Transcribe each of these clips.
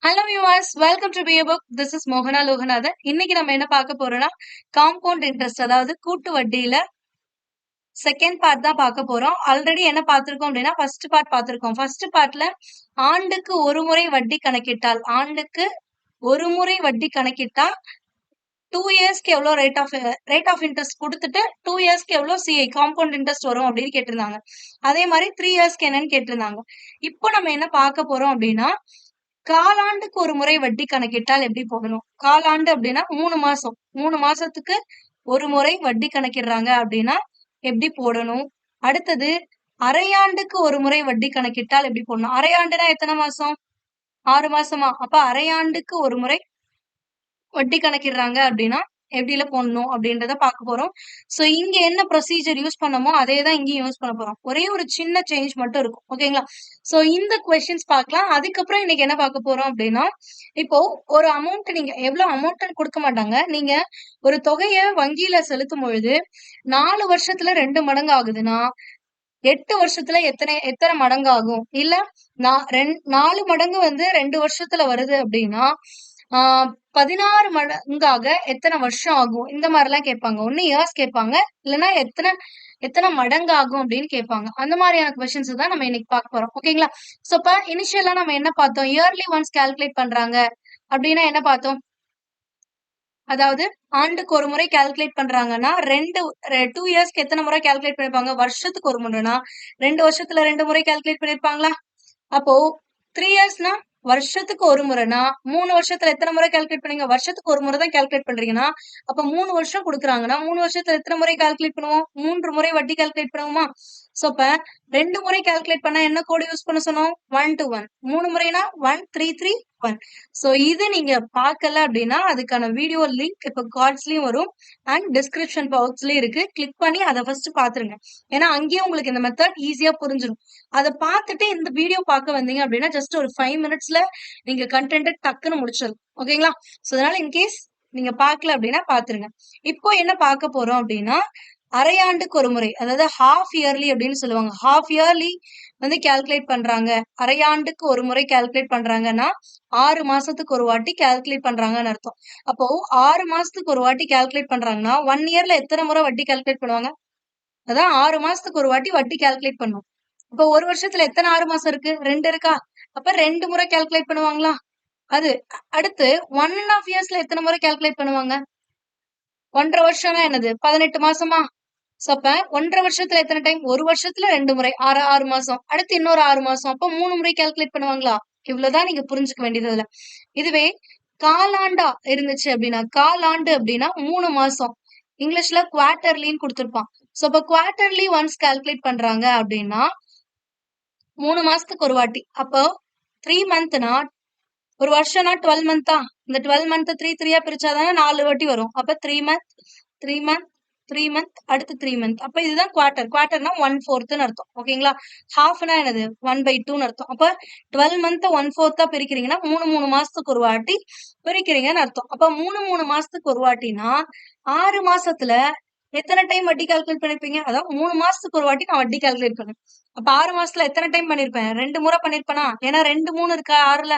Hello viewers, welcome to BA book. This is மோகனா லோகநாதன். இன்னைக்கு நம்ம என்ன பார்க்க போறோம்னா காம்பவுண்ட் இன்ட்ரெஸ்ட், அதாவது கூட்டு வட்டியில செகண்ட் பார்ட் தான் பார்க்க போறோம். ஆல்ரெடி என்ன பார்த்திருக்கோம் அப்படின்னா ஃபர்ஸ்ட் பார்ட் பார்த்திருக்கோம். ஃபர்ஸ்ட் பார்ட்ல ஆண்டுக்கு ஒரு முறை வட்டி கணக்கிட்டால், ஆண்டுக்கு ஒரு முறை வட்டி கணக்கிட்டா 2 இயர்ஸ்க்கு எவ்வளவு ரேட் ஆஃப் இன்ட்ரெஸ்ட் கொடுத்துட்டு 2 இயர்ஸ்க்கு எவ்வளவு சிஐ காம்பவுண்ட் இன்ட்ரெஸ்ட் வரும் அப்படின்னு கேட்டிருந்தாங்க. அதே மாதிரி 3 இயர்ஸ்க்கு என்னன்னு கேட்டிருந்தாங்க. இப்போ நம்ம என்ன பார்க்க போறோம் அப்படின்னா காலாண்டுக்கு ஒரு முறை வட்டி கணக்கிட்டால் எப்படி போடணும்? காலாண்டு அப்படின்னா 3 மாசம். 3 மாசத்துக்கு ஒரு முறை வட்டி கணக்கிடுறாங்க அப்படின்னா எப்படி போடணும்? அடுத்தது அரையாண்டுக்கு ஒரு முறை வட்டி கணக்கிட்டால் எப்படி போடணும்? அரையாண்டுனா எத்தனை மாசம்? 6 மாசமா? அப்ப அரையாண்டுக்கு ஒரு முறை வட்டி கணக்கிடுறாங்க அப்படின்னா எப்படில போடணும் அப்படின்றத பார்க்க போறோம். சோ இங்க என்ன ப்ரொசீஜர் யூஸ் பண்ணமோ அதே தான் இங்கேயும் யூஸ் பண்ண போறோம். ஒரே ஒரு சின்ன சேஞ்ச் மட்டும் இருக்கும். ஓகேங்களா? சோ இந்த கொஸ்டின்ஸ் பார்க்கலாம். அதுக்கப்புறம் இன்னைக்கு என்ன பார்க்க போறோம் அப்படின்னா, இப்போ ஒரு அமௌண்ட் நீங்க எவ்வளவு அமௌண்ட் கொடுக்க மாட்டாங்க. நீங்க ஒரு தொகையை வங்கியில செலுத்தும் பொழுது 4 வருஷத்துல 2 மடங்கு ஆகுதுன்னா 8 வருஷத்துல எத்தனை மடங்கு ஆகும்? இல்ல 4 மடங்கு வந்து 2 வருஷத்துல வருது அப்படின்னா 16 மடங்காக எத்தனை வருஷம் ஆகும்? இந்த மாதிரி எல்லாம் கேட்பாங்க. ஒண்ணு இயர்ஸ் கேட்பாங்க, இல்லைன்னா எத்தனை மடங்கு ஆகும் அப்படின்னு கேட்பாங்க. அந்த மாதிரியான கொஸ்டின்ஸ் தான் நம்ம இன்னைக்கு பார்க்க போறோம். ஓகேங்களா? சோ இப்ப இனிஷியலா நம்ம என்ன பார்த்தோம்? இயர்லி ஒன்ஸ் கால்குலேட் பண்றாங்க அப்படின்னா என்ன பார்த்தோம்? அதாவது ஆண்டுக்கு ஒரு முறை கால்குலேட் பண்றாங்கன்னா 2 இயர்ஸ்க்கு எத்தனை முறை கால்குலேட் பண்ணிருப்பாங்க? வருஷத்துக்கு ஒரு முறைனா 2 வருஷத்துல 2 முறை கால்குலேட் பண்ணிருப்பாங்களா? அப்போ 3 இயர்ஸ்னா வருஷத்துக்கு ஒரு முறைனா 3 வருஷத்துல எத்தனை முறை கால்குலேட் பண்ணீங்க? வருஷத்துக்கு ஒரு முறை தான் கால்குலேட் பண்றீங்கன்னா அப்ப 3 வருஷம் கொடுக்குறாங்கன்னா 3 வருஷத்துல எத்தனை முறை கால்குலேட் பண்ணுவோம்? 3 முறை வட்டி கால்குலேட் பண்ணுவோமா? சோ இப்ப 2 முறை கால்குலேட் பண்ணா என்ன கோடு யூஸ் பண்ண சொன்னோம்? 1 to 1. 3 முறைனா 1 3 3 1. சோ இது நீங்க பார்க்கல அப்படின்னா அதுக்கான வீடியோ லிங்க் இப்ப கார்ட்ஸ்லயும் வரும் அண்ட் டிஸ்கிரிப்ஷன் பாக்ஸ்லயும் இருக்கு. கிளிக் பண்ணி அதை ஃபர்ஸ்ட் பாத்துருங்க. ஏன்னா அங்கேயும் உங்களுக்கு இந்த மெத்தட் ஈஸியா புரிஞ்சிடும். அதை பார்த்துட்டு இந்த வீடியோ பார்க்க வந்தீங்க அப்படின்னா ஜஸ்ட் ஒரு 5 மினிட்ஸ்ல நீங்க கண்டென்ட் டக்குன்னு முடிச்சிடும். ஓகேங்களா? சோ அதனால இன்கேஸ் நீங்க பார்க்கல அப்படின்னா பாத்துருங்க. இப்போ என்ன பார்க்க போறோம் அப்படின்னா அரையாண்டுக்கு ஒரு முறை, அதாவது ஹாஃப் இயர்லி அப்படின்னு சொல்லுவாங்க. ஹாஃப் இயர்லி வந்து கால்குலேட் பண்றாங்க. அரையாண்டுக்கு ஒரு முறை கால்குலேட் பண்றாங்கன்னா 6 மாசத்துக்கு ஒரு வாட்டி கால்குலேட் பண்றாங்கன்னு அர்த்தம். அப்போ 6 மாசத்துக்கு ஒரு வாட்டி கால்குலேட் பண்றாங்கன்னா 1 இயர்ல எத்தனை முறை வட்டி கால்குலேட் பண்ணுவாங்க? அதான் 6 மாசத்துக்கு ஒரு வாட்டி வட்டி கால்குலேட் பண்ணும். அப்ப ஒரு வருஷத்துல எத்தனை 6 மாசம் இருக்கு? 2 இருக்கா? அப்ப 2 முறை கால்குலேட் பண்ணுவாங்களா? அது அடுத்து 1.5 இயர்ஸ்ல எத்தனை முறை கால்குலேட் பண்ணுவாங்க? 1.5 வருஷம்னா என்னது? 18 மாசமா? சோ அப்ப 1.5 வருஷத்துல எத்தனை டைம்? ஒரு வருஷத்துல 2 முறை, 6 மாசம். அடுத்து இன்னொரு 6 மாசம். அப்ப 3 முறை கால்குலேட் பண்ணுவாங்களா? இவ்வளவுதான் நீங்க புரிஞ்சுக்க வேண்டியது இதுல. இதுவே காலாண்டா இருந்துச்சு அப்படின்னா, காலாண்டு அப்படின்னா 3 மாசம். இங்கிலீஷ்ல குவார்டர்லின்னு கொடுத்திருப்பான். சோ அப்ப குவார்டர்லி ஒன்ஸ் கால்குலேட் பண்றாங்க அப்படின்னா 3 மாசத்துக்கு ஒரு வாட்டி. அப்போ 3 மந்த்னா ஒரு வருஷம்னா 12 மந்த்தா? இந்த 12 மந்த் 3 3யா பிரிச்சாதானே 4 வாட்டி வரும். அப்ப 3 மந்த் 3 மந்த் 3 மந்த் அடுத்து 3 மந்த். அப்ப இதுதான் குவார்டர். குவார்டர்னா 1/4ன்னு அர்த்தம். ஓகேங்களா? ஹாஃப்னா என்னது? 1/2ன்னு அர்த்தம். அப்ப 12 மந்த் 1/4 பிரிக்கிறீங்கன்னா 3 மாசத்துக்கு ஒரு வாட்டி பிரிக்கிறீங்கன்னு அர்த்தம். அப்ப 3 மாசத்துக்கு ஒரு வாட்டினா 6 மாசத்துல எத்தனை டைம் வட்டி கால்குலேட் பண்ணிருப்பீங்க? அதான் 3 மாசத்துக்கு ஒரு வாட்டி நான் வட்டி கால்குலேட் பண்ணேன். அப்ப 6 மாசத்துல எத்தனை டைம் பண்ணிருப்பேன்? 2 முறை பண்ணிருப்பேனா? ஏன்னா 2 3 இருக்கா 6ல.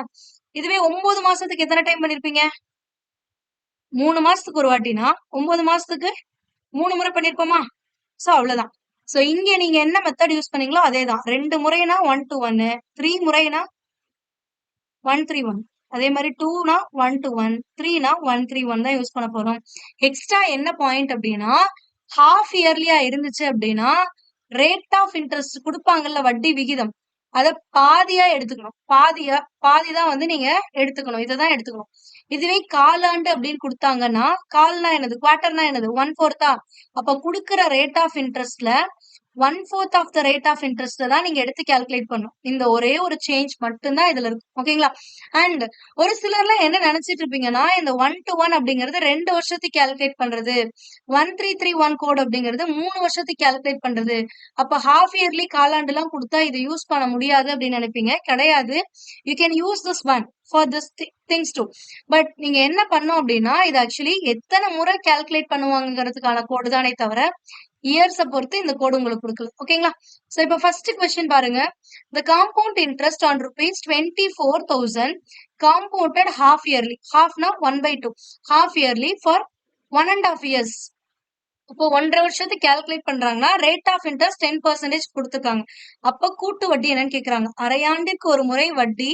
இதுவே 9 மாசத்துக்கு எத்தனை டைம் பண்ணிருப்பீங்க? 3 மாசத்துக்கு ஒரு வாட்டினா 9 மாசத்துக்கு 3 முறை பண்ணிருப்போமா? சோ அவ்வளவுதான். சோ இங்க நீங்க என்ன மெத்தட் யூஸ் பண்ணீங்களோ அதேதான். 2 முறைனா 1 to 1, 3 முறைனா 1 3 1. அதே மாதிரி 2னா 1 to 1, 3னா 1 3 1 தான் யூஸ் பண்ண போறோம். எக்ஸ்ட்ரா என்ன பாயிண்ட் அப்படின்னா ஹாஃப் இயர்லியா இருந்துச்சு அப்படின்னா ரேட் ஆஃப் இன்ட்ரெஸ்ட் கொடுப்பாங்கல்ல, வட்டி விகிதம், அத பாதியா எடுத்துக்கணும். பாதிதான் வந்து நீங்க எடுத்துக்கணும். இததான் எடுத்துக்கணும். இதுவே காலாண்டு அப்படின்னு கொடுத்தாங்கன்னா, கால்னா என்னது? குவார்டர்னா என்னது? 1/4. அப்ப குடுக்கிற ரேட் ஆஃப் இன்ட்ரெஸ்ட்ல 1/4 of the rate of interest தான் நீங்க எடுத்து கால்குலேட் பண்ணும். இந்த ஒரே ஒரு சேஞ்ச் மட்டும்தான் இதுல இருக்கு. ஓகேங்களா? அண்ட் ஒரு சிலர்லாம் என்ன நினைச்சிட்டு இருப்பீங்கன்னா, இந்த 1 to 1 அப்படிங்கிறது 2 வருஷத்துக்கு கால்குலேட் பண்றது, 1331 கோட் அப்படிங்கிறது 3 வருஷத்துக்கு கால்குலேட் பண்றது. அப்ப ஹாஃப் இயர்லி காலாண்டு எல்லாம் கொடுத்தா இதை யூஸ் பண்ண முடியாது அப்படின்னு நினைப்பீங்க. கிடையாது. You can use this one. For this things too. But நீங்க என்ன பண்ணும் அப்படின்னா இது ஆக்சுவலி எத்தனை முறை கால்குலேட் பண்ணுவாங்கிறதுக்கான கோடு தானே தவிர இயர்ஸை பொறுத்து இந்த கோடு உங்களுக்கு கொடுக்கல. ஓகேங்களா? சோ இப்போ ஃபர்ஸ்ட் கொஸ்டின் பாருங்க. The compound interest on rupees 24,000 compounded half yearly. Halfனா 1/2. Half yearly for 1.5 years. இப்போ 1.5 வருஷத்துக்கு கால்குலேட் பண்றாங்கன்னா ரேட் ஆஃப் இன்ட்ரெஸ்ட் 10% கொடுத்துருக்காங்க. அப்ப கூட்டு வட்டி என்னன்னு கேக்குறாங்க. அரையாண்டுக்கு ஒரு முறை வட்டி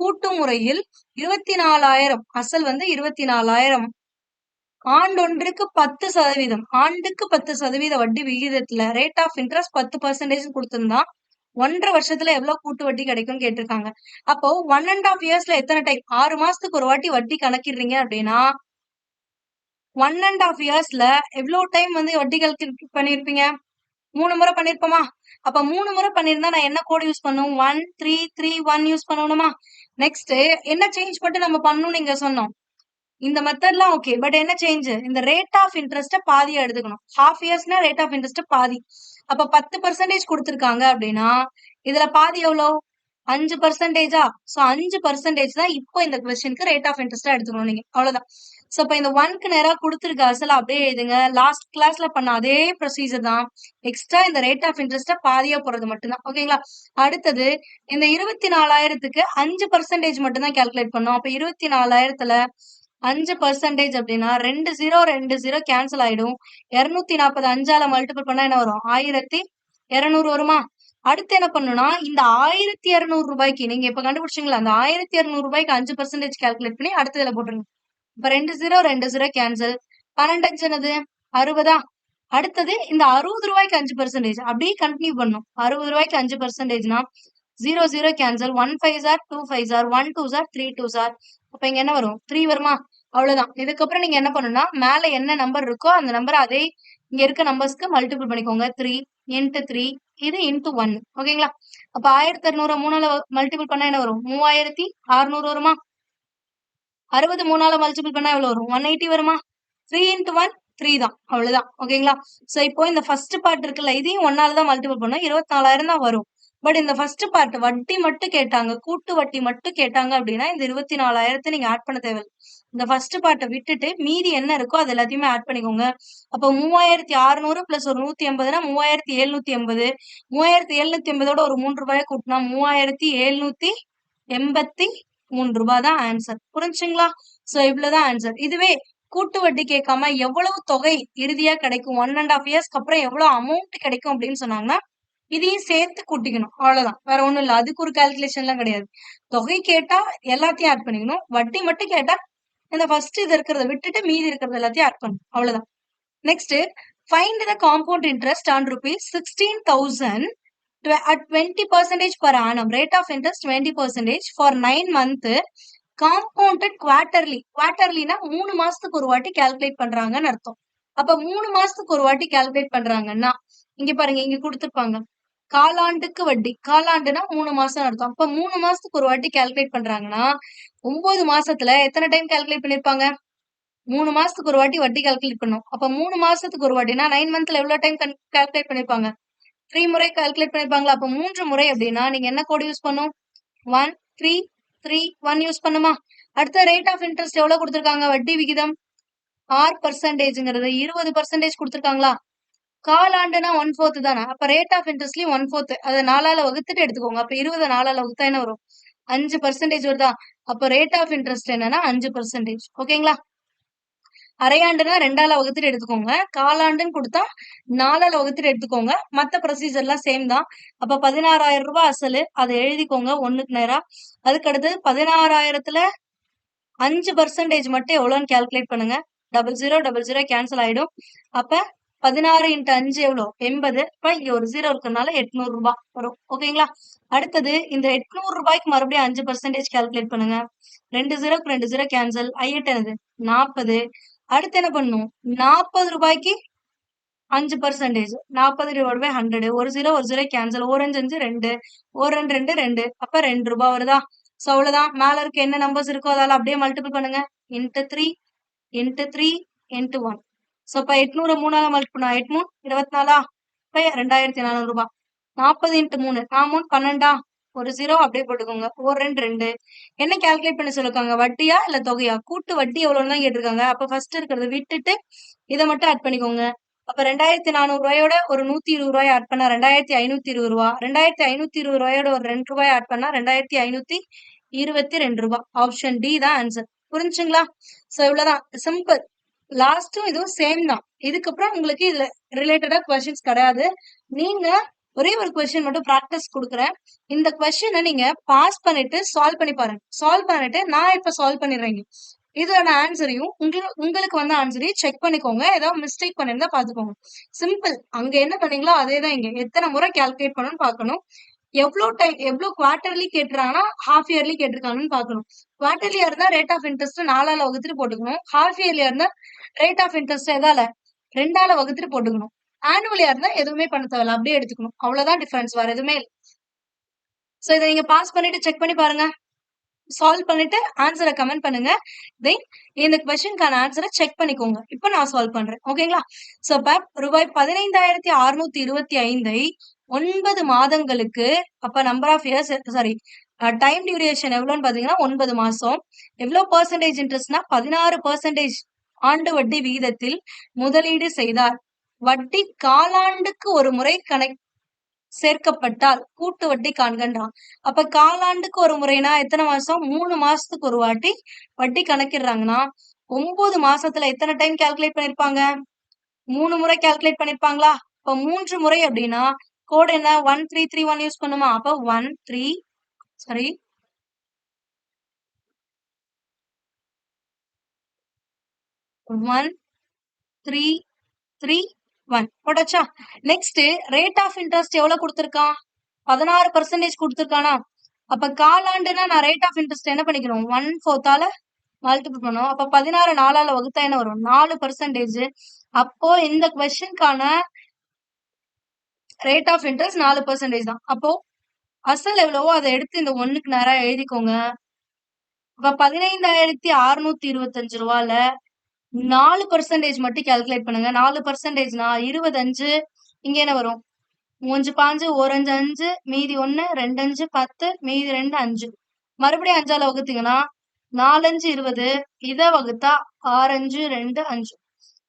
கூட்டு முறையில் 24,000, அசல் வந்து 24,000, ஆண்டொன்றுக்கு 10%, ஆண்டுக்கு 10% வட்டி விகிதத்துல ரேட் ஆஃப் இன்ட்ரெஸ்ட் 10% கொடுத்திருந்தா 1.5 வருஷத்துல எவ்வளவு கூட்டு வட்டி கிடைக்கும்னு கேட்டிருக்காங்க. அப்போ 1.5 இயர்ஸ்ல எத்தனை டைம், 6 மாசத்துக்கு ஒரு வாட்டி வட்டி கணக்கிடுறீங்க அப்படின்னா 1.5 இயர்ஸ்ல எவ்வளவு டைம் வந்து வட்டி கால்குலேட் பண்ணிருப்பீங்க? 3 முறை பண்ணிருப்போமா? அப்ப 3 முறை பண்ணிருந்தா நான் என்ன கோட் யூஸ் பண்ணும்? 1 3 3 1 யூஸ் பண்ணணுமா? நெக்ஸ்ட் என்ன சேஞ்ச் மட்டும் நம்ம பண்ணணும் நீங்க சொன்னோம். இந்த மெத்தட்லாம் ஓகே. பட் என்ன சேஞ்ச்? இந்த ரேட் ஆஃப் இன்ட்ரெஸ்ட பாதியா எடுத்துக்கணும். ஹாஃப் இயர்ஸ்னா ரேட் ஆஃப் இன்ட்ரெஸ்ட் பாதி. அப்ப 10% கொடுத்திருக்காங்க அப்படின்னா இதுல பாதி எவ்வளோ? 5%. சோ 5% தான் இப்போ இந்த கொஸ்டினுக்கு ரேட் ஆஃப் இன்ட்ரெஸ்டா எடுத்துக்கணும் நீங்க. அவ்வளவுதான். சோ இப்ப இந்த 1க்கு நேரா கொடுத்திருக்க அசல அப்படியே எழுதுங்க. லாஸ்ட் கிளாஸ்ல பண்ண அதே ப்ரொசீஜர் தான். எக்ஸ்ட்ரா இந்த ரேட் ஆஃப் இன்ட்ரெஸ்ட பாதியா போறது மட்டும்தான். ஓகேங்களா? அடுத்தது இந்த 24,000க்கு 5% மட்டும் தான் கால்குலேட் பண்ணோம். அப்ப 24,000த்துல 5% அப்படின்னா 2 0 2 0 கேன்சல் ஆயிடும். 240 5ஆல மல்டிபிள் பண்ணா என்ன வரும்? 1200 வருமா? அடுத்து என்ன பண்ணணும்னா இந்த 1200 ரூபாய்க்கு நீங்க இப்ப கண்டுபிடிச்சீங்களா, அந்த 1200 ரூபாய்க்கு 5% கால்குலேட் பண்ணி அடுத்ததுல போட்டுருங்க. இப்ப 2 0 2 0 கேன்சல். 12 என்னது? 60. அடுத்தது இந்த 60 ரூபாய்க்கு 5% அப்படியே கண்டினியூ பண்ணும். 60 ரூபாய்க்கு 5%னா 0 0 cancel. 1 5s are 2 5s are 1 2s are 3 2s are. அப்ப இங்க என்ன வரும்? 3 வருமா? அவ்வளவுதான். இதுக்கப்புறம் நீங்க என்ன பண்ணணும்னா மேல என்ன நம்பர் இருக்கோ அந்த நம்பர் அதே இங்க இருக்க நம்பர்ஸ்க்கு மல்டிபிள் பண்ணிக்கோங்க. 3 into 3 இது into 1. ஓகேங்களா? அப்ப 1600 3ஆல மல்டிபிள் பண்ணா என்ன வரும்? 3600 வருமா? 60 3ஆல மல்டிபிள் பண்ணா எவ்வளவு வரும்? 180 வருமா? 3 into 1 3 தான். அவ்வளவுதான். ஓகேங்களா? சோ இப்போ இந்த ஃபர்ஸ்ட் பார்ட் இருக்குல்ல, இதையும் 1ஆல தான் மல்டிபிள் பண்ணோம். 24,000 தான் வரும். பட் இந்த ஃபர்ஸ்ட் பார்ட் வட்டி மட்டும் கேட்டாங்க, கூட்டு வட்டி மட்டும் கேட்டாங்க அப்படின்னா இந்த 24,000 நீங்க ஆட் பண்ண தேவையில்லை. இந்த ஃபர்ஸ்ட் பார்ட்டை விட்டுட்டு மீதி என்ன இருக்கோ அது எல்லாத்தையுமே ஆட் பண்ணிக்கோங்க. அப்போ 3600 பிளஸ் ஒரு 180னா 3780. 3780ஓட ஒரு 3 ரூபாயை கூட்டினா 3783 ரூபாய் தான் ஆன்சர். புரிஞ்சுங்களா? சோ இவ்வளவுதான் ஆன்சர். இதுவே கூட்டு வட்டி கேட்காம எவ்வளவு தொகை இறுதியா கிடைக்கும், 1.5 இயர்ஸ்க்கு அப்புறம் எவ்வளவு அமௌண்ட் கிடைக்கும் அப்படின்னு சொன்னாங்கன்னா இதையும் சேர்த்து கூட்டிக்கணும். அவ்வளவுதான். வேற ஒண்ணும் இல்ல. அதுக்கு ஒரு கால்குலேஷன் எல்லாம் கிடையாது. தொகை கேட்டா எல்லாத்தையும் ஆட் பண்ணிக்கணும். வட்டி மட்டும் கேட்டா இந்த ஃபர்ஸ்ட் இது இருக்கிறத விட்டுட்டு மீதி இருக்கிறது எல்லாத்தையும் ஆட் பண்ணணும். அவ்வளவுதான். Next find the compound interest on rupees 16,000 at 20% per annum. Rate of interest 20% for 9 month compounded quarterly. குவார்டர்லினா 3 மாசத்துக்கு ஒரு வாட்டி கால்குலேட் பண்றாங்கன்னு அர்த்தம். அப்ப 3 மாசத்துக்கு ஒரு வாட்டி கால்குலேட் பண்றாங்கன்னா இங்க பாருங்க, இங்க கொடுத்திருப்பாங்க காலாண்டுக்கு வட்டி. காலாண்டுனா 3 மாசம் அர்த்தம். அப்ப 3 மாசத்துக்கு ஒரு வாட்டி கால்குலேட் பண்றாங்கன்னா 9 மாசத்துல எத்தனை டைம் கால்குலேட் பண்ணிருப்பாங்க? 3 மாசத்துக்கு ஒரு வாட்டி வட்டி கால்குலேட் பண்ணும். அப்ப 3 மாசத்துக்கு ஒரு வாட்டினா 9 மந்த்ல எவ்வளவு டைம் கால்குலேட் பண்ணிருப்பாங்க? 3 முறை கால்குலேட் பண்ணிருப்பாங்களா? அப்ப 3 முறை அப்படின்னா நீங்க என்ன கோட் யூஸ் பண்ணும்? 1 3 3 1 யூஸ் பண்ணுமா? அடுத்த ரேட் ஆஃப் இன்ட்ரெஸ்ட் எவ்வளவு கொடுத்திருக்காங்க? வட்டி விகிதம் 6%ங்கிறது 20% கொடுத்திருக்காங்களா? காலாண்டுனா 1/4 தானே. அப்ப ரேட் ஆஃப் இன்ட்ரெஸ்ட்லயும் 1/4 அதை 4ஆல வகுத்துட்டு எடுத்துக்கோங்க. அப்ப 20 4ஆல வகுத்தா என்ன வரும்? 5% வருதா? அப்ப ரேட் ஆஃப் இன்ட்ரெஸ்ட் என்னன்னா 5%. ஓகேங்களா? அரையாண்டுனா 2ஆல வகுத்துட்டு எடுத்துக்கோங்க. காலாண்டுன்னு கொடுத்தா 4ஆல வகுத்துட்டு எடுத்துக்கோங்க. மத்த ப்ரொசீஜர் எல்லாம் சேம் தான். அப்ப 16,000 ரூபாய் அசலு அதை எழுதிக்கோங்க 1க்கு நேரா. அதுக்கு அடுத்து 16,000த்துல 5% மட்டும் எவ்வளவுன்னு கால்குலேட் பண்ணுங்க. 00 00 கேன்சல் ஆயிடும். அப்ப 16 × 5 எவ்வளோ? 80. இப்ப இங்க ஒரு 0 இருக்கிறதுனால 800 ரூபாய் வரும். ஓகேங்களா? அடுத்தது இந்த 800 ரூபாய்க்கு மறுபடியும் 5% கால்குலேட் பண்ணுங்க. 2 0க்கு 2 0 கேன்சல். ஐஎட் என்னது? 40. அடுத்து என்ன பண்ணும்? 40 ரூபாய்க்கு 5%. 40/100. ஒரு 0 ஒரு 0 கேன்சல். 1 5 5 2. 1 2 2 2. அப்ப 2 ரூபாய் வருதா? சோ அவ்வளவுதான். மேல இருக்க என்ன நம்பர்ஸ் இருக்கோ அதால அப்படியே மல்டிபிள் பண்ணுங்க. into 3 into 3 into 1. சோ இப்ப 800 3ஆல மல்டிபிள் பண்ணா 8 3 24. இப்ப 2400 ரூபாய். 40 into 3 4 3 12. ஒரு 0 அப்படியே போட்டுக்கோங்க. 2 2. என்ன கால்குலேட் பண்ண சொல்லிருக்காங்க? வட்டியா இல்ல தொகையா? கூட்டு வட்டி எவ்வளவுன்னு தான் கேட்டிருக்காங்க. அப்ப ஃபர்ஸ்ட் இருக்கிறத விட்டுட்டு இதை மட்டும் ஆட் பண்ணிக்கோங்க. அப்ப 2400 ஒரு 120 ஆட் பண்ணா 2520 2520 ஒரு 2 ஆட் பண்ணா 2522 ஆப்ஷன் டி தான் ஆன்சர். புரிஞ்சுங்களா? சோ இவ்வளவுதான், சிம்பிள். லாஸ்டும் இதுவும் சேம் தான். இதுக்கப்புறம் உங்களுக்கு இதுல ரிலேட்டடா கொஸ்டின்ஸ் கிடையாது. நீங்க ஒரே ஒரு கொஸ்டின் மட்டும் ப்ராக்டிஸ் கொடுக்குறேன். இந்த கொஸ்டினை நீங்க பாஸ் பண்ணிட்டு சால்வ் பண்ணி பாருங்க. சால்வ் பண்ணிட்டு நான் இப்ப சால்வ் பண்ணிடுறேங்க. இதோட ஆன்சரையும் உங்களுக்கு வந்த ஆன்சரையும் செக் பண்ணிக்கோங்க. ஏதாவது மிஸ்டேக் பண்ணிருந்தா பாத்துக்கோங்க. சிம்பிள். அங்க என்ன பண்ணீங்களோ அதே தான் இங்க. எத்தனை முறை கால்குலேட் பண்ணணும்னு பாக்கணும். எவ்வளவு குவார்டர்லி கேட்டுறாங்கன்னா ஹாஃப் இயர்லி கேட்டிருக்காங்கன்னு பாக்கணும். குவார்டர்லியா இருந்தா ரேட் ஆஃப் இன்ட்ரெஸ்ட் 4ஆல வகுத்துட்டு போட்டுக்கணும். ஹாஃப் இயர்லியா இருந்தா ரேட் ஆஃப் இன்ட்ரெஸ்ட் எதால 2ஆல வகுத்துட்டு போட்டுக்கணும். ஆனுவலியா இருந்தா எதுவுமே பண்ண தேவையில்ல, அப்படியே எடுத்துக்கணும். அவ்வளவுதான் டிஃபரன்ஸ், வேற எதுவுமே இல்லை. சோ இதை நீங்க பாஸ் பண்ணிட்டு செக் பண்ணி பாருங்க. சால்வ் பண்ணிட்டு ஆன்சரை கமெண்ட் பண்ணுங்க. தென் இந்த கொஸ்டினுக்கான ஆன்சரை செக் பண்ணிக்கோங்க. இப்ப நான் சால்வ் பண்றேன். ஓகேங்களா? சோ இப்ப ரூபாய் 15,625 9 மாதங்களுக்கு, அப்ப number of years, sorry, time duration எவ்வளவுன்னு பாத்தீங்கன்னா 9 மாசம். எவ்வளவு பெர்சன்டேஜ் இன்ட்ரெஸ்ட்னா 16% ஆண்டு வட்டி விகிதத்தில் முதலீடு செய்தார். வட்டி காலாண்டுக்கு ஒரு முறை சேர்க்கப்பட்டால் கூட்டு வட்டி காண்கின்றான். அப்ப காலாண்டுக்கு ஒரு முறைனா எத்தனை மாசம்? 3 மாசத்துக்கு ஒரு வாட்டி வட்டி கணக்கிடுறாங்கன்னா 9 மாசத்துல எத்தனை டைம் கால்குலேட் பண்ணிருப்பாங்க? 3 முறை கால்குலேட் பண்ணிருப்பாங்களா? இப்ப 3 முறை அப்படின்னா கோட் என்ன? 1331 யூஸ் பண்ணுமா? அப்ப 1331 போட்டாச்சா? நெக்ஸ்ட் ரேட் ஆஃப் இன்ட்ரெஸ்ட் எவ்வளவு கொடுத்திருக்கான்? 16% கொடுத்திருக்கானா? அப்ப காலாண்டுனா நான் ரேட் ஆஃப் இன்ட்ரெஸ்ட் என்ன பண்ணிக்கணும்? 1/4 மல்டிபிள் பண்ணும். அப்ப 16 4ஆல வகுத்தா என்ன வரும்? 4%. அப்போ இந்த கொஸ்டினுக்கான ரேட் ஆஃப் இன்ட்ரெஸ்ட் 4% தான். அப்போ அசல் எவ்வளவோ அதை எடுத்து இந்த 1க்கு நேரா எழுதிக்கோங்க. அப்ப 15,625 ரூபாயில 4% மட்டும் கால்குலேட் பண்ணுங்க. 4%னா 25. இங்க என்ன வரும்? 5 5 1 5 5, மீதி 1 2 5 10, மீதி 2 5. மறுபடியும் 5ஆல வகுத்தீங்கன்னா 4 5 20. இதை வகுத்தா 6 5 2 5.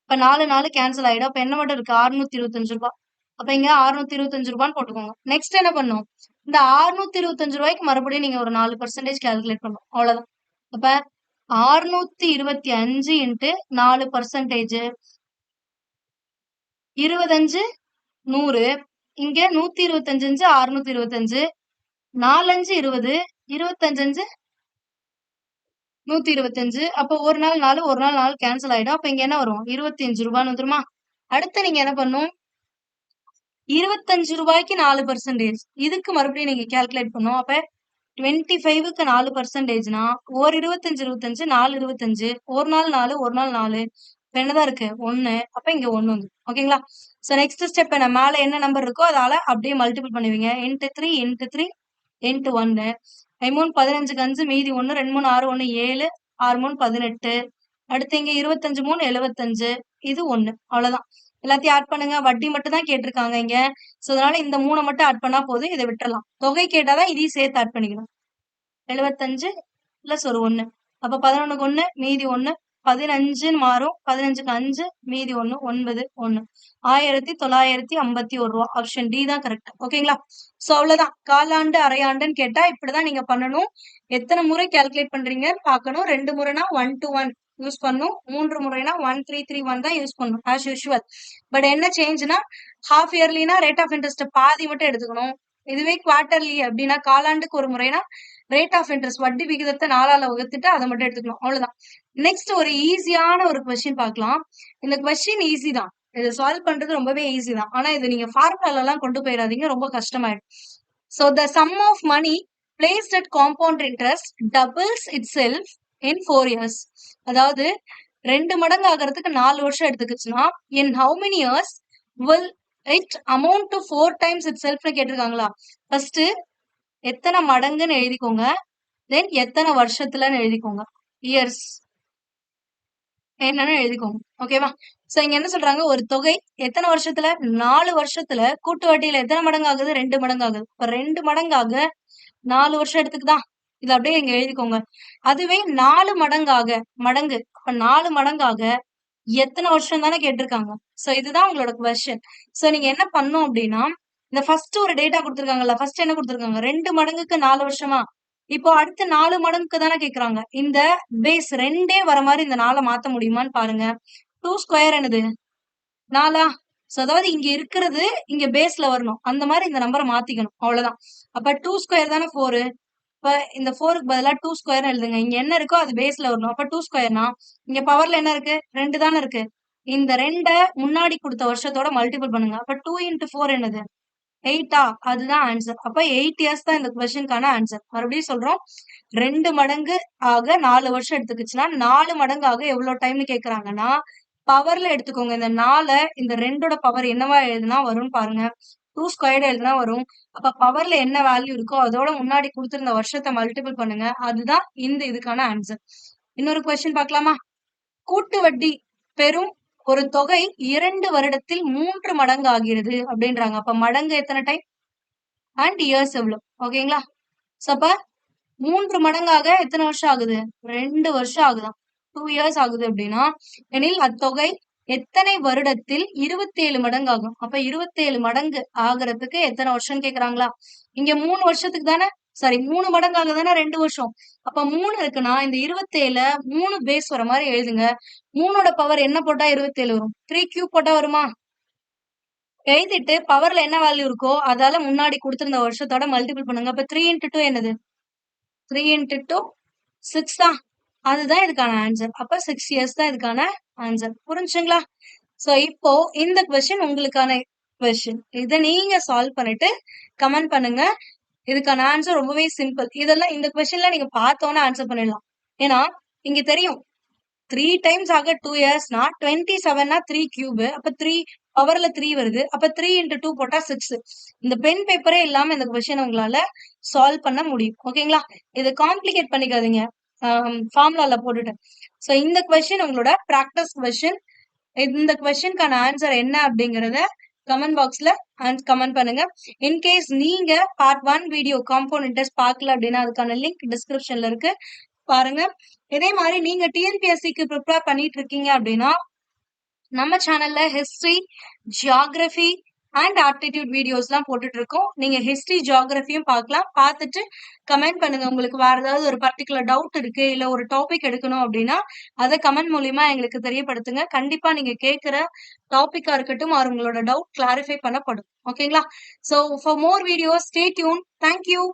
இப்ப 4 4 கேன்சல் ஆயிடும். அப்ப என்ன மட்டும் இருக்கு? 625 ரூபாய். அப்ப இங்க 625 ரூபான்னு போட்டுக்கோங்க. நெக்ஸ்ட் என்ன பண்ணும்? இந்த 625 ரூபாய்க்கு மறுபடியும் நீங்க ஒரு 4% கால்குலேட் பண்ணணும். அவ்வளவுதான். அப்ப 625 இன்ட்டு 4%, 25 100. இங்க 125 625, 4 5 20, 25 125. அப்ப ஒரு நாள் 4 ஒரு நாள் 4 கேன்சல் ஆயிடும். அப்ப இங்க என்ன வரும்? 25 ரூபான்னு வந்துருமா? அடுத்து நீங்க என்ன பண்ணும்? 25 ரூபாய்க்கு 4%. இதுக்கு மறுபடியும் நீங்க கால்குலேட் பண்ணும். அப்ப 25க்கு 4%னா ஒரு 25 25 4 25, ஒரு நாள் 4 ஒரு நாள் 4. என்னதான் இருக்கு? 1. அப்ப இங்க 1 வந்து. ஓகேங்களா? சோ நெக்ஸ்ட் ஸ்டெப் என்ன? மேல என்ன நம்பர் இருக்கோ அதால அப்படியே மல்டிபிள் பண்ணுவீங்க. Into 3 into 3 into 1. 3 15க்கு 5, மீதி 1 2 3 6 1 7, 6 3 18. அடுத்து இங்க 25 3 75. இது 1. அவ்வளவுதான். எல்லாத்தையும் ஆட் பண்ணுங்க. வட்டி மட்டும் தான் கேட்டிருக்காங்க இங்க. சோ அதனால இந்த 3 மட்டும் ஆட் பண்ணா போதும். இதை விட்டுறலாம். தொகை கேட்டாதான் இதையும் சேர்த்து ஆட் பண்ணிக்கணும். 75 பிளஸ் ஒரு 1. அப்ப 11க்கு 1, மீதி 1. 15 மாறும். 15க்கு 5, மீதி 1 9 1. 1951 ரூபா. ஆப்ஷன் டி தான் கரெக்ட். ஓகேங்களா? சோ அவ்வளவுதான். காலாண்டு அரையாண்டுன்னு கேட்டா இப்படிதான் நீங்க பண்ணணும். எத்தனை முறை கால்குலேட் பண்றீங்கன்னு பாக்கணும். 2 முறைனா 1 to 1 யூஸ் பண்ணும். 3 முறைனா 1331 தான் யூஸ் பண்ணும் ஆஸ் யூஷுவல். பட் என்ன சேஞ்ச்னா ஹாஃப் இயர்லினா ரேட் ஆஃப் இன்ட்ரெஸ்ட் பாதி மட்டும் எடுத்துக்கணும். இதுவே குவார்டர்லி அப்படின்னா காலாண்டுக்கு ஒரு முறைனா ரேட் ஆஃப் இன்ட்ரெஸ்ட் வட்டி விகிதத்தை 4ஆல வகுத்துட்டு அதை மட்டும் எடுத்துக்கணும். அவ்வளவுதான். நெக்ஸ்ட் ஒரு ஈஸியான ஒரு கொஸ்டின் பார்க்கலாம். இந்த கொஸ்டின் ஈஸி தான். இதை சால்வ் பண்றது ரொம்பவே ஈஸி தான். ஆனா இது நீங்க ஃபார்முலால எல்லாம் கொண்டு போயிடாதீங்க, ரொம்ப கஷ்டமாயிடும். So the sum of money placed at compound interest doubles itself in 4 years. அதாவது 2 மடங்கு ஆகிறதுக்கு 4 வருஷம் எடுத்துக்கிச்சுன்னா in how many years will it amount to 4 times itself னு கேட்டிருக்காங்களா? ஃபர்ஸ்ட் எத்தனை மடங்குன்னு எழுதிக்கோங்க. தென் எத்தனை வருஷத்துலன்னு எழுதிக்கோங்க. இயர்ஸ் என்னன்னு எழுதிக்கோங்க. ஓகேவா? சோ இங்க என்ன சொல்றாங்க? ஒரு தொகை எத்தனை வருஷத்துல? 4 வருஷத்துல கூட்டு வட்டியில எத்தனை மடங்கு ஆகுது? 2 மடங்கு ஆகுது. இப்ப 2 மடங்காக 4 வருஷம் எடுத்துக்குதா? இத அப்படியே இங்க எழுதிக்கோங்க. அதுவே 4 மடங்கு. அப்ப 4 மடங்காக எத்தன வருஷம் தானே கேட்டிருக்காங்க. சோ இதுதான் உங்களோட கொஸ்டின். சோ நீங்க என்ன பண்ணணும் அப்படின்னா, இந்த ஃபர்ஸ்ட் ஒரு டேட்டா குடுத்துருக்காங்கல்ல. ஃபர்ஸ்ட் என்ன குடுத்துருக்காங்க? 2 மடங்குக்கு 4 வருஷமா? இப்போ அடுத்து 4 மடங்குக்கு தானே கேட்கறாங்க. இந்த பேஸ் 2 வர மாரி இந்த 4 மாத்த முடியுமான்னு பாருங்க. 2 ஸ்கொயர் என்னது? 4ஆ? சோ அதாவது இங்க இருக்கிறது இங்க பேஸ்ல வரணும். அந்த மாரி இந்த நம்பர மாத்திக்கணும். அவ்வளவுதான். அப்ப 2 ஸ்கொயர் தானே 4. இப்ப இந்த 4க்கு பதிலா 2 ஸ்கொயர்ன்னு எழுதுங்க. இங்க என்ன இருக்கோ அது பேஸ்ல வரணும். அப்ப 2 ஸ்கொயர்னா, இங்க பவர்ல என்ன இருக்கு? 2 தானே இருக்கு. இந்த 2 முன்னாடி குடுத்த வருஷத்தோட மல்டிபிள் பண்ணுங்க. அப்ப 2 இன்டு 4 என்னது? 8ஆ? அதுதான் ஆன்சர். அப்ப 8 இயர்ஸ் தான் இந்த கொஸ்டினுக்கான ஆன்சர். மறுபடியும் சொல்றோம். 2 மடங்கு ஆக 4 வருஷம் எடுத்துக்கிச்சுன்னா, 4 மடங்காக எவ்வளவு டைம்னு கேட்கறாங்கன்னா, பவர்ல எடுத்துக்கோங்க. இந்த 4 இந்த 2ஓட பவர் என்னவா எழுதுனா வரும்னு பாருங்க. 2 ஸ்கொயர்டு எழுதுனா வரும். அப்ப பவர்ல என்ன வேல்யூ இருக்கோ அதோட முன்னாடி குடுத்திருந்த வருஷத்த மல்டிபிள் பண்ணுங்க. அதுதான் இந்த இதுக்கான ஆன்சர். இன்னொரு கொஸ்டின் பார்க்கலாமா? கூட்டு வட்டி பெறும் ஒரு தொகை 2 வருடத்தில் 3 மடங்கு ஆகிறது அப்படின்றாங்க. அப்ப மடங்கு எத்தனை டைம் அண்ட் இயர்ஸ் எவ்வளோ? ஓகேங்களா? சோ அப்ப 3 மடங்காக எத்தனை வருஷம் ஆகுது? 2 வருஷம் ஆகுதாம். 2 இயர்ஸ் ஆகுது அப்படின்னா, எனில் அத்தொகை எத்தனை வருடத்தில் 27 மடங்கு ஆகும். அப்ப 27 மடங்கு ஆகுறதுக்கு எத்தனை வருஷம்னு கேக்குறாங்களா? இங்க 3 வருஷத்துக்கு தானே சாரி 3 மடங்காக தானே 2 வருஷம். அப்ப 3 இருக்குன்னா இந்த 27 3 பேஸ் வர மாதிரி எழுதுங்க. 3ஓட பவர் என்ன போட்டா 27 வரும்? 3 கியூப் போட்டா வருமா? எழுதிட்டு பவர்ல என்ன வேல்யூ இருக்கோ அதால முன்னாடி கொடுத்திருந்த வருஷத்தோட மல்டிபிள் பண்ணுங்க. அப்ப 3 இன்டு 2 என்னது? 3 இன்டு 2 6 தான். அதுதான் இதுக்கான ஆன்சர். அப்ப 6 இயர்ஸ் தான் இதுக்கான ஆன்சர். புரிஞ்சுங்களா? சோ இப்போ இந்த கொஸ்டின் உங்களுக்கான கொஸ்டின். இத நீங்க சால்வ் பண்ணிட்டு கமெண்ட் பண்ணுங்க. இதுக்கான ஆன்சர் ரொம்பவே சிம்பிள். இதெல்லாம் இந்த கொஸ்டின்ல நீங்க பார்த்தோன்னே ஆன்சர் பண்ணிடலாம். ஏன்னா இங்க தெரியும் 3 டைம்ஸ் ஆக 2 இயர்ஸ்னா 27னா 3 கியூப். அப்ப 3 பவர்ல 3 வருது. அப்ப 3 இன்டு 2 போட்டா 6. இந்த பென் பேப்பரே இல்லாம இந்த கொஸ்டின் உங்களால சால்வ் பண்ண முடியும். ஓகேங்களா? இதை காம்ப்ளிகேட் பண்ணிக்காதீங்க. ஃபார்முலால போட்டுட்டு. சோ இந்த கொஸ்டின் உங்களோட பிராக்டிஸ் கொஸ்டின். இந்த கொஸ்டினுக்கான ஆன்சர் என்ன அப்படிங்கறத கமெண்ட் பாக்ஸ்ல கமெண்ட் பண்ணுங்க. இன்கேஸ் நீங்க பார்ட் 1 வீடியோ காம்பவுண்ட் இன்ட்ரெஸ்ட் பார்க்கல அப்படின்னா அதுக்கான லிங்க் டிஸ்கிரிப்ஷன்ல இருக்கு. பாருங்க. இதே மாதிரி நீங்க டிஎன்பிஎஸ்சிக்கு ப்ரிப்பேர் பண்ணிட்டு இருக்கீங்க அப்படின்னா நம்ம சேனல்ல history, geography and aptitude videos எல்லாம் போட்டுட்டு இருக்கோம். நீங்க ஹிஸ்டரி, ஜியாகிரபியும் பார்க்கலாம். பார்த்துட்டு கமெண்ட் பண்ணுங்க. உங்களுக்கு வேற ஏதாவது ஒரு பர்டிகுலர் டவுட் இருக்கு இல்ல ஒரு டாபிக் எடுக்கணும் அப்படின்னா அதை கமெண்ட் மூலியமா எங்களுக்கு தெரியப்படுத்துங்க. கண்டிப்பா நீங்க கேட்கிற டாபிக்கா இருக்கட்டும் உங்களோட டவுட் கிளாரிஃபை பண்ணப்படும். ஓகேங்களா? So for more videos stay tuned. Thank you.